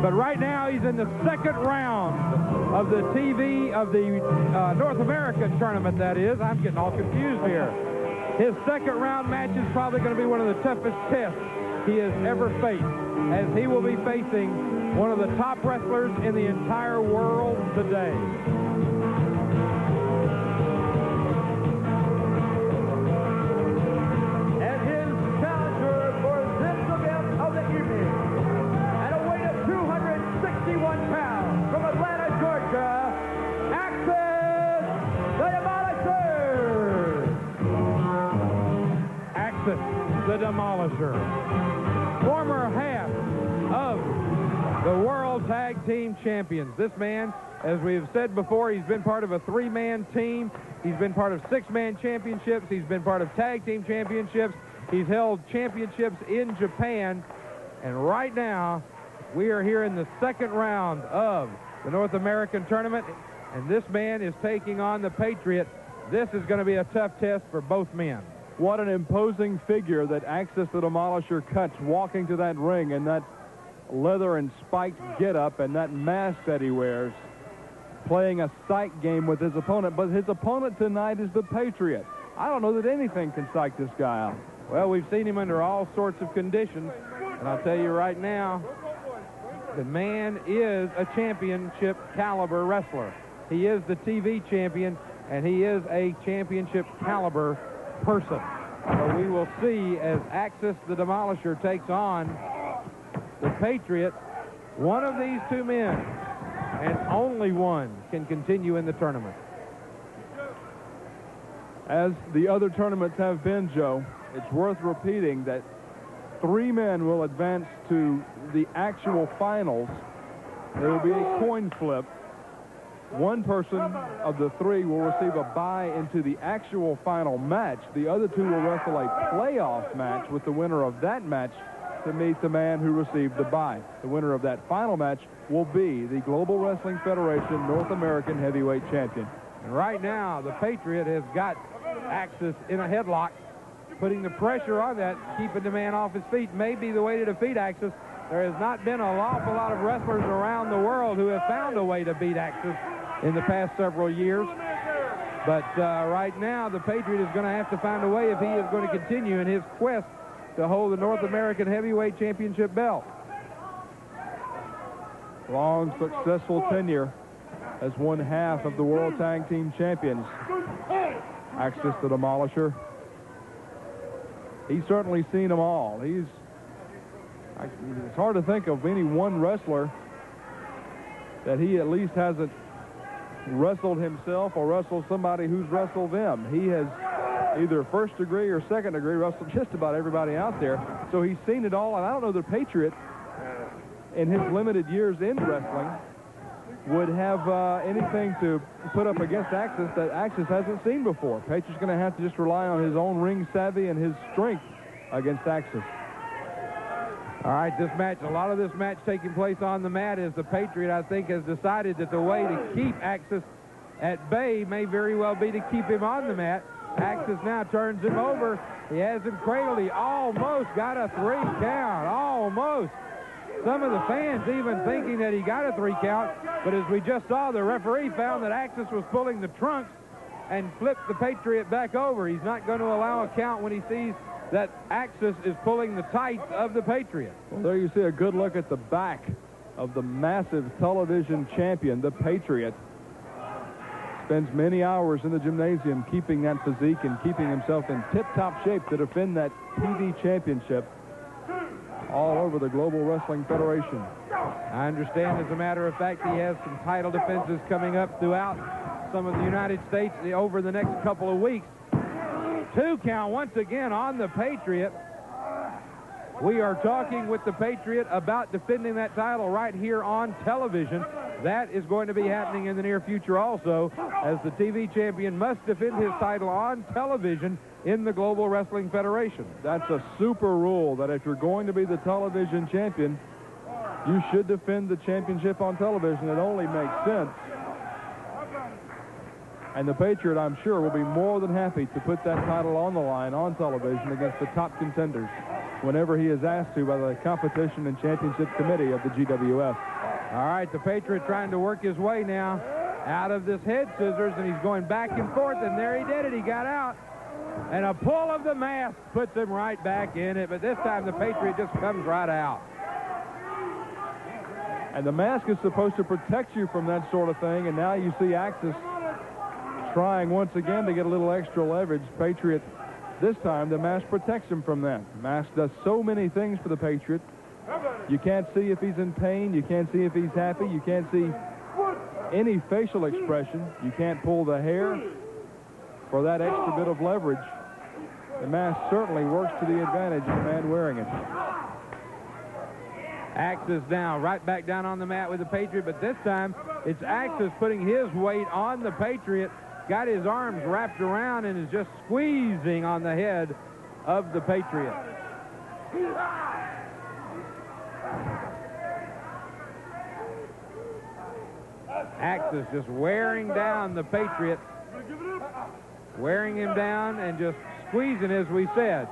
But right now, he's in the second round of the North American tournament, that is. I'm getting all confused here. His second round match is probably going to be one of the toughest tests he has ever faced, as he will be facing one of the top wrestlers in the entire world today. And his challenger for this event of the evening, at a weight of 261 pounds, from Atlanta, Georgia, Axis the Demolisher. Axis the Demolisher, former half of the World Tag Team Champions. This man, as we have said before, he's been part of a three-man team. He's been part of six-man championships. He's been part of tag team championships. He's held championships in Japan. And right now, we are here in the second round of the North American tournament. And this man is taking on the Patriot. This is going to be a tough test for both men. What an imposing figure that Axis the Demolisher cuts walking to that ring, and that leather and spiked get-up and that mask that he wears, playing a psych game with his opponent. But his opponent tonight is the Patriot. I don't know that anything can psych this guy out. Well, we've seen him under all sorts of conditions, and I'll tell you right now, the man is a championship caliber wrestler. He is the TV champion, and he is a championship caliber person. So we will see as Axis the Demolisher takes on the Patriot. One of these two men, and only one, can continue in the tournament. As the other tournaments have been, Joe, it's worth repeating that three men will advance to the actual finals. There will be a coin flip. One person of the three will receive a bye into the actual final match. The other two will wrestle a playoff match with the winner of that match to meet the man who received the bye. The winner of that final match will be the Global Wrestling Federation North American Heavyweight Champion. And right now, the Patriot has got Axis in a headlock, putting the pressure on that, keeping the man off his feet. May be the way to defeat Axis. There has not been an awful lot of wrestlers around the world who have found a way to beat Axis in the past several years. But right now, the Patriot is going to have to find a way if he is going to continue in his quest to hold the North American Heavyweight Championship belt. Long, successful tenure as one half of the World Tag Team Champions. Axis the Demolisher. He's certainly seen them all. It's hard to think of any one wrestler that he at least hasn't wrestled himself or wrestled somebody who's wrestled them. He has either first degree or second degree wrestled just about everybody out there. So he's seen it all, and I don't know the Patriot in his limited years in wrestling would have anything to put up against Axis that Axis hasn't seen before. Patriot's going to have to just rely on his own ring savvy and his strength against Axis. All right, this match, a lot of this match taking place on the mat is the Patriot, I think, has decided that the way to keep Axis at bay may very well be to keep him on the mat. Axis now turns him over. He has him cradled. He almost got a 3 count. Almost. Some of the fans even thinking that he got a 3 count, but as we just saw, the referee found that Axis was pulling the trunks and flipped the Patriot back over. He's not going to allow a count when he sees that Axis is pulling the tights of the Patriot. Well, there you see a good look at the back of the massive television champion, the Patriot. Spends many hours in the gymnasium keeping that physique and keeping himself in tip-top shape to defend that TV championship all over the Global Wrestling Federation. I understand, as a matter of fact, he has some title defenses coming up throughout some of the United States over the next couple of weeks. 2 count once again on the Patriot. We are talking with the Patriot about defending that title right here on television. That is going to be happening in the near future also, as the TV champion must defend his title on television in the Global Wrestling Federation. That's a super rule, that if you're going to be the television champion, you should defend the championship on television. It only makes sense. And the Patriot, I'm sure, will be more than happy to put that title on the line on television against the top contenders whenever he is asked to by the Competition and Championship Committee of the GWF. All right, the Patriot trying to work his way now out of this head scissors, and he's going back and forth, and there he did it. He got out. And a pull of the mask puts him right back in it, but this time the Patriot just comes right out. And the mask is supposed to protect you from that sort of thing, and now you see Axis trying once again to get a little extra leverage. Patriot, this time, the mask protects him from that. The mask does so many things for the Patriot. You can't see if he's in pain. You can't see if he's happy. You can't see any facial expression. You can't pull the hair for that extra bit of leverage. The mask certainly works to the advantage of the man wearing it. Axis now right back down on the mat with the Patriot, but this time it's Axis putting his weight on the Patriot, got his arms wrapped around and is just squeezing on the head of the Patriot. Axis just wearing down the Patriot, wearing him down and just squeezing, as we said.